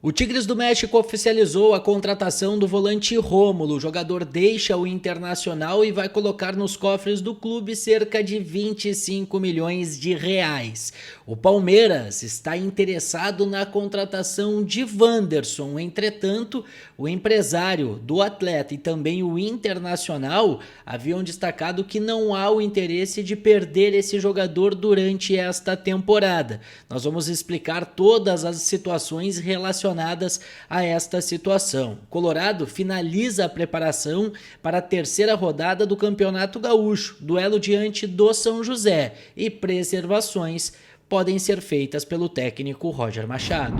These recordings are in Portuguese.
O Tigres do México oficializou a contratação do volante Rômulo. O jogador deixa o Internacional e vai colocar nos cofres do clube cerca de 25 milhões de reais. O Palmeiras está interessado na contratação de Wanderson. Entretanto, o empresário do atleta e também o Internacional haviam destacado que não há o interesse de perder esse jogador durante esta temporada. Nós vamos explicar todas as situações relacionadas a esta situação. Colorado finaliza a preparação para a terceira rodada do Campeonato Gaúcho, duelo diante do São José, e preservações podem ser feitas pelo técnico Roger Machado.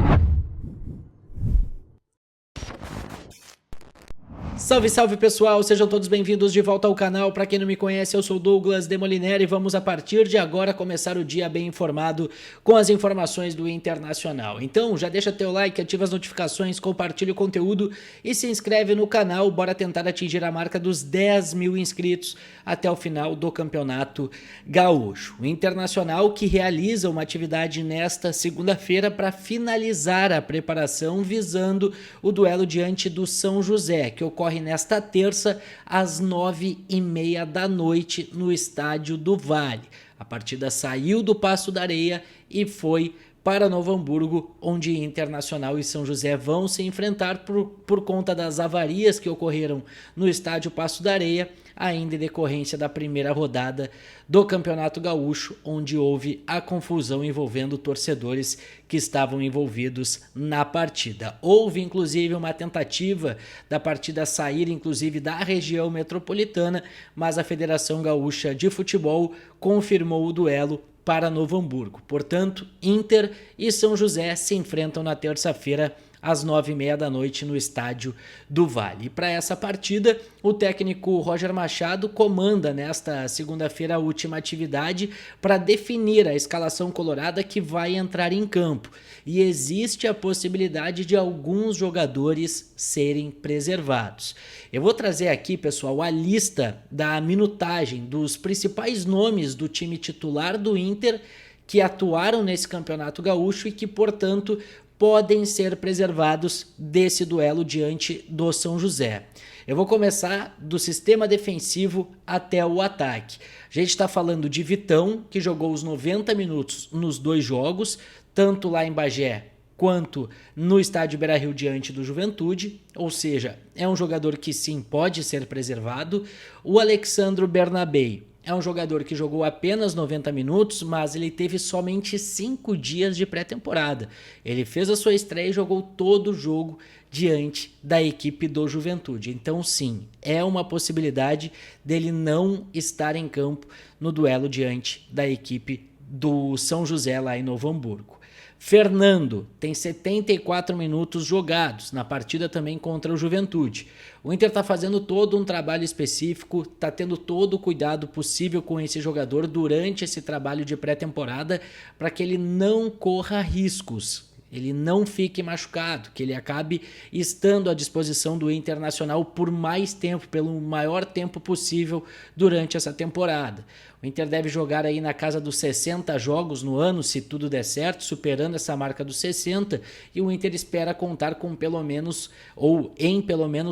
Salve, salve pessoal, sejam todos bem-vindos de volta ao canal. Para quem não me conhece, eu sou Douglas Demoliner e vamos a partir de agora começar o dia bem informado com as informações do Internacional. Então já deixa teu like, ativa as notificações, compartilha o conteúdo e se inscreve no canal. Bora tentar atingir a marca dos 10 mil inscritos até o final do Campeonato Gaúcho. O Internacional que realiza uma atividade nesta segunda-feira para finalizar a preparação visando o duelo diante do São José, que ocorre nesta terça às 9h30 da noite no Estádio do Vale. A partida saiu do Paço da Areia e foi para Novo Hamburgo, onde Internacional e São José vão se enfrentar por conta das avarias que ocorreram no Estádio Paço da Areia, ainda em decorrência da primeira rodada do Campeonato Gaúcho, onde houve a confusão envolvendo torcedores que estavam envolvidos na partida. Houve inclusive uma tentativa da partida sair inclusive da região metropolitana, mas a Federação Gaúcha de Futebol confirmou o duelo para Novo Hamburgo. Portanto, Inter e São José se enfrentam na terça-feira às 9h30 da noite no Estádio do Vale. E para essa partida, o técnico Roger Machado comanda nesta segunda-feira a última atividade para definir a escalação colorada que vai entrar em campo. E existe a possibilidade de alguns jogadores serem preservados. Eu vou trazer aqui, pessoal, a lista da minutagem dos principais nomes do time titular do Inter que atuaram nesse Campeonato Gaúcho e que, portanto, podem ser preservados desse duelo diante do São José. Eu vou começar do sistema defensivo até o ataque. A gente está falando de Vitão, que jogou os 90 minutos nos dois jogos, tanto lá em Bagé quanto no estádio Beira-Rio diante do Juventude, ou seja, é um jogador que sim pode ser preservado. O Alexandro Bernabei é um jogador que jogou apenas 90 minutos, mas ele teve somente 5 dias de pré-temporada. Ele fez a sua estreia e jogou todo o jogo diante da equipe do Juventude. Então sim, é uma possibilidade dele não estar em campo no duelo diante da equipe do São José lá em Novo Hamburgo. Fernando tem 74 minutos jogados na partida também contra o Juventude. O Inter está fazendo todo um trabalho específico, está tendo todo o cuidado possível com esse jogador durante esse trabalho de pré-temporada para que ele não corra riscos, ele não fique machucado, que ele acabe estando à disposição do Internacional por mais tempo, pelo maior tempo possível durante essa temporada. O Inter deve jogar aí na casa dos 60 jogos no ano, se tudo der certo, superando essa marca dos 60, e o Inter espera contar com pelo menos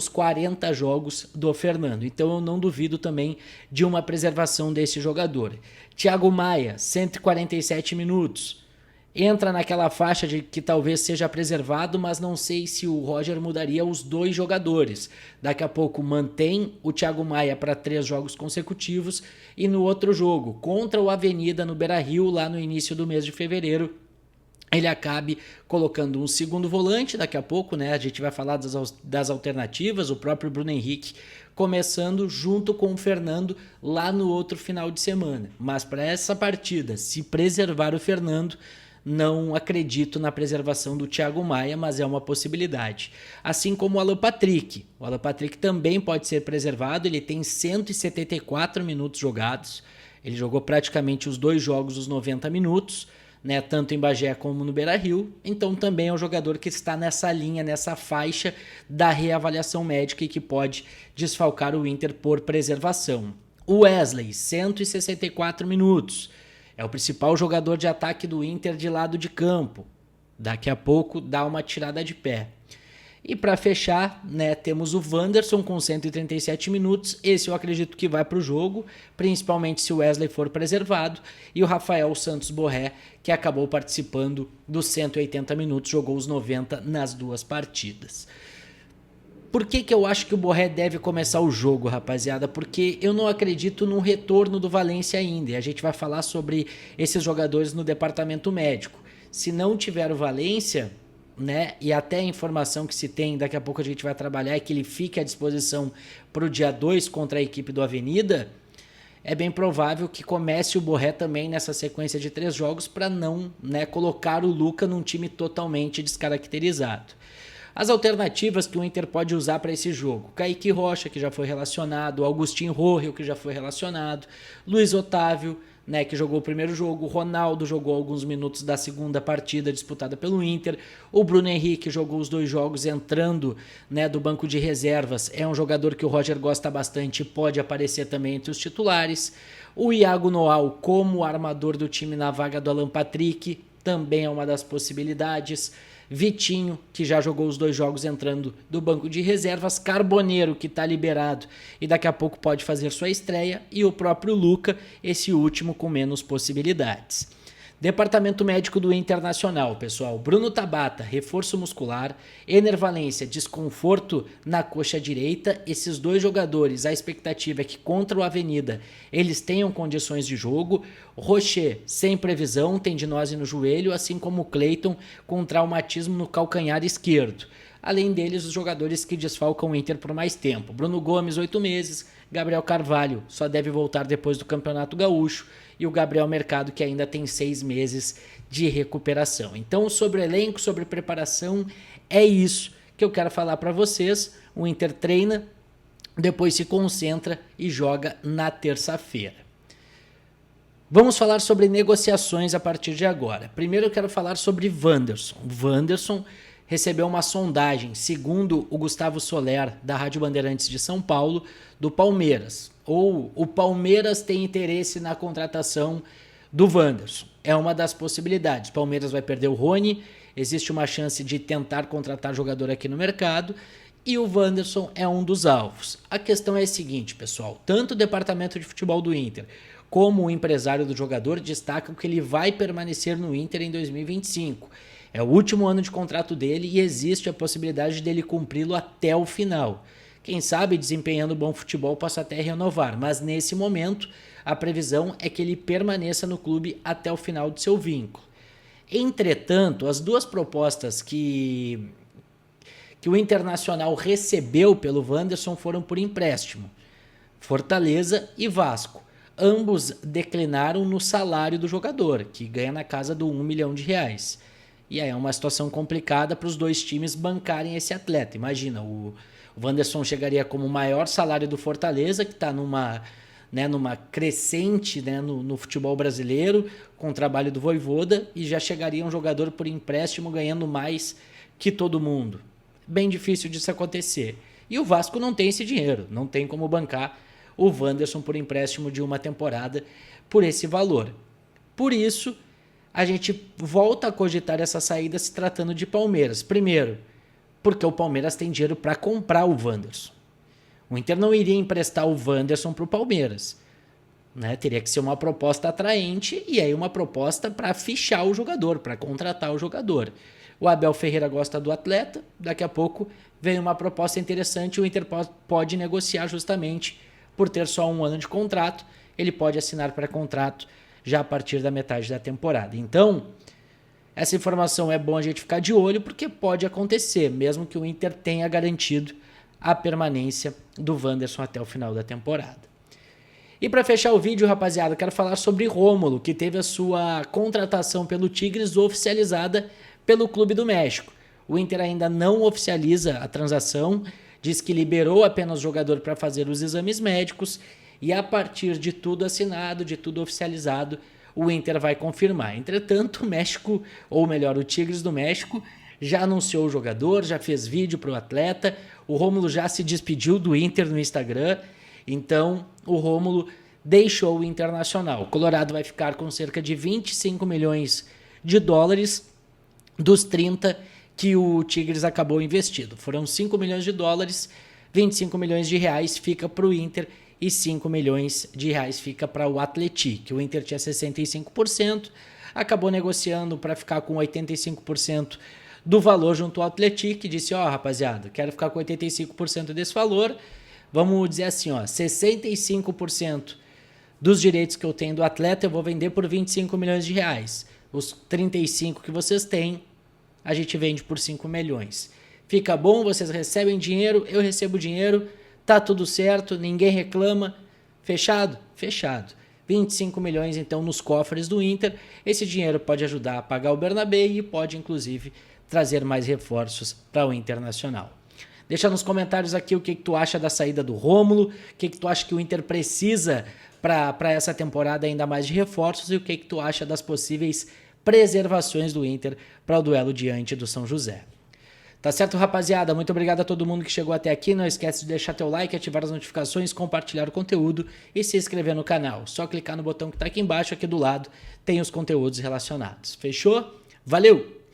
40 jogos do Fernando. Então eu não duvido também de uma preservação desse jogador. Thiago Maia, 147 minutos. Entra naquela faixa de que talvez seja preservado, mas não sei se o Roger mudaria os dois jogadores. Daqui a pouco mantém o Thiago Maia para 3 jogos consecutivos e no outro jogo, contra o Avenida no Beira-Rio, lá no início do mês de fevereiro, ele acabe colocando um segundo volante. Daqui a pouco, né, a gente vai falar das alternativas, o próprio Bruno Henrique começando junto com o Fernando lá no outro final de semana. Mas para essa partida, se preservar o Fernando, não acredito na preservação do Thiago Maia, mas é uma possibilidade. Assim como o Alan Patrick. O Alan Patrick também pode ser preservado, ele tem 174 minutos jogados. Ele jogou praticamente os 2 jogos, os 90 minutos, né, tanto em Bagé como no Beira-Rio. Então também é um jogador que está nessa linha, nessa faixa da reavaliação médica e que pode desfalcar o Inter por preservação. O Wesley, 164 minutos. É o principal jogador de ataque do Inter de lado de campo. Daqui a pouco dá uma tirada de pé. E para fechar, né, temos o Wanderson com 137 minutos. Esse eu acredito que vai para o jogo, principalmente se o Wesley for preservado. E o Rafael Santos Borré, que acabou participando dos 180 minutos, jogou os 90 nas duas partidas. Por que eu acho que o Borré deve começar o jogo, rapaziada? Porque eu não acredito no retorno do Valência ainda. E a gente vai falar sobre esses jogadores no departamento médico. Se não tiver o Valência, né, e até a informação que se tem, daqui a pouco a gente vai trabalhar, é que ele fique à disposição para o dia 2 contra a equipe do Avenida, é bem provável que comece o Borré também nessa sequência de 3 jogos para não, né, colocar o Luca num time totalmente descaracterizado. As alternativas que o Inter pode usar para esse jogo: Kaique Rocha, que já foi relacionado, Augustin Rorrel, que já foi relacionado, Luiz Otávio, né, que jogou o primeiro jogo, o Ronaldo jogou alguns minutos da segunda partida disputada pelo Inter, o Bruno Henrique jogou os 2 jogos entrando, né, do banco de reservas, é um jogador que o Roger gosta bastante e pode aparecer também entre os titulares, o Iago Noal como armador do time na vaga do Alan Patrick também é uma das possibilidades, Vitinho, que já jogou os 2 jogos entrando do banco de reservas, Carboneiro, que está liberado e daqui a pouco pode fazer sua estreia, e o próprio Luca, esse último com menos possibilidades. Departamento médico do Internacional, pessoal: Bruno Tabata, reforço muscular, Ener Valencia, desconforto na coxa direita. Esses 2 jogadores, a expectativa é que contra o Avenida eles tenham condições de jogo. Rocher, sem previsão, tendinose no joelho, assim como o Cleiton, com traumatismo no calcanhar esquerdo. Além deles, os jogadores que desfalcam o Inter por mais tempo: Bruno Gomes, 8 meses, Gabriel Carvalho só deve voltar depois do Campeonato Gaúcho, e o Gabriel Mercado, que ainda tem 6 meses de recuperação. Então, sobre elenco, sobre preparação, é isso que eu quero falar para vocês. O Inter treina, depois se concentra e joga na terça-feira. Vamos falar sobre negociações a partir de agora. Primeiro eu quero falar sobre Wanderson. Wanderson recebeu uma sondagem, segundo o Gustavo Soler, da Rádio Bandeirantes de São Paulo, do Palmeiras. Ou o Palmeiras tem interesse na contratação do Wanderson. É uma das possibilidades. O Palmeiras vai perder o Rony, existe uma chance de tentar contratar jogador aqui no mercado, e o Wanderson é um dos alvos. A questão é a seguinte, pessoal: tanto o departamento de futebol do Inter como o empresário do jogador destacam que ele vai permanecer no Inter em 2025. É o último ano de contrato dele e existe a possibilidade dele cumpri-lo até o final. Quem sabe, desempenhando bom futebol, possa até renovar, mas nesse momento a previsão é que ele permaneça no clube até o final de seu vínculo. Entretanto, as 2 propostas que o Internacional recebeu pelo Wanderson foram por empréstimo: Fortaleza e Vasco. Ambos declinaram no salário do jogador, que ganha na casa do R$1 milhão. E aí é uma situação complicada para os 2 times bancarem esse atleta. Imagina, o Wanderson chegaria como o maior salário do Fortaleza, que está numa crescente, né, no futebol brasileiro, com o trabalho do Vojvoda, e já chegaria um jogador por empréstimo ganhando mais que todo mundo. Bem difícil disso acontecer. E o Vasco não tem esse dinheiro, não tem como bancar o Wanderson por empréstimo de uma temporada por esse valor. Por isso, a gente volta a cogitar essa saída se tratando de Palmeiras. Primeiro, porque o Palmeiras tem dinheiro para comprar o Wanderson. O Inter não iria emprestar o Wanderson para o Palmeiras, né? Teria que ser uma proposta atraente e aí uma proposta para fichar o jogador, para contratar o jogador. O Abel Ferreira gosta do atleta, daqui a pouco vem uma proposta interessante e o Inter pode negociar justamente por ter só 1 ano de contrato. Ele pode assinar pré-contrato já a partir da metade da temporada. Então, essa informação é bom a gente ficar de olho, porque pode acontecer, mesmo que o Inter tenha garantido a permanência do Wanderson até o final da temporada. E para fechar o vídeo, rapaziada, quero falar sobre Rômulo, que teve a sua contratação pelo Tigres oficializada pelo Clube do México. O Inter ainda não oficializa a transação, diz que liberou apenas o jogador para fazer os exames médicos, e a partir de tudo assinado, de tudo oficializado, o Inter vai confirmar. Entretanto, o México, ou melhor, o Tigres do México, já anunciou o jogador, já fez vídeo para o atleta, o Rômulo já se despediu do Inter no Instagram, então o Rômulo deixou o Internacional. O Colorado vai ficar com cerca de 25 milhões de dólares dos 30 que o Tigres acabou investindo. Foram 5 milhões de dólares, 25 milhões de reais fica para o Inter e 5 milhões de reais fica para o Atlético. O Inter tinha 65%, acabou negociando para ficar com 85% do valor junto ao Atlético e disse, rapaziada, quero ficar com 85% desse valor, vamos dizer assim, 65% dos direitos que eu tenho do atleta eu vou vender por 25 milhões de reais. Os 35 que vocês têm, a gente vende por 5 milhões. Fica bom, vocês recebem dinheiro, eu recebo dinheiro, tá tudo certo, ninguém reclama. Fechado? Fechado. 25 milhões então nos cofres do Inter. Esse dinheiro pode ajudar a pagar o Bernabéu e pode inclusive trazer mais reforços para o Internacional. Deixa nos comentários aqui o que tu acha da saída do Rômulo, o que tu acha que o Inter precisa para essa temporada ainda mais de reforços e o que tu acha das possíveis preservações do Inter para o duelo diante do São José. Tá certo, rapaziada? Muito obrigado a todo mundo que chegou até aqui. Não esquece de deixar teu like, ativar as notificações, compartilhar o conteúdo e se inscrever no canal. Só clicar no botão que tá aqui embaixo, aqui do lado, tem os conteúdos relacionados. Fechou? Valeu!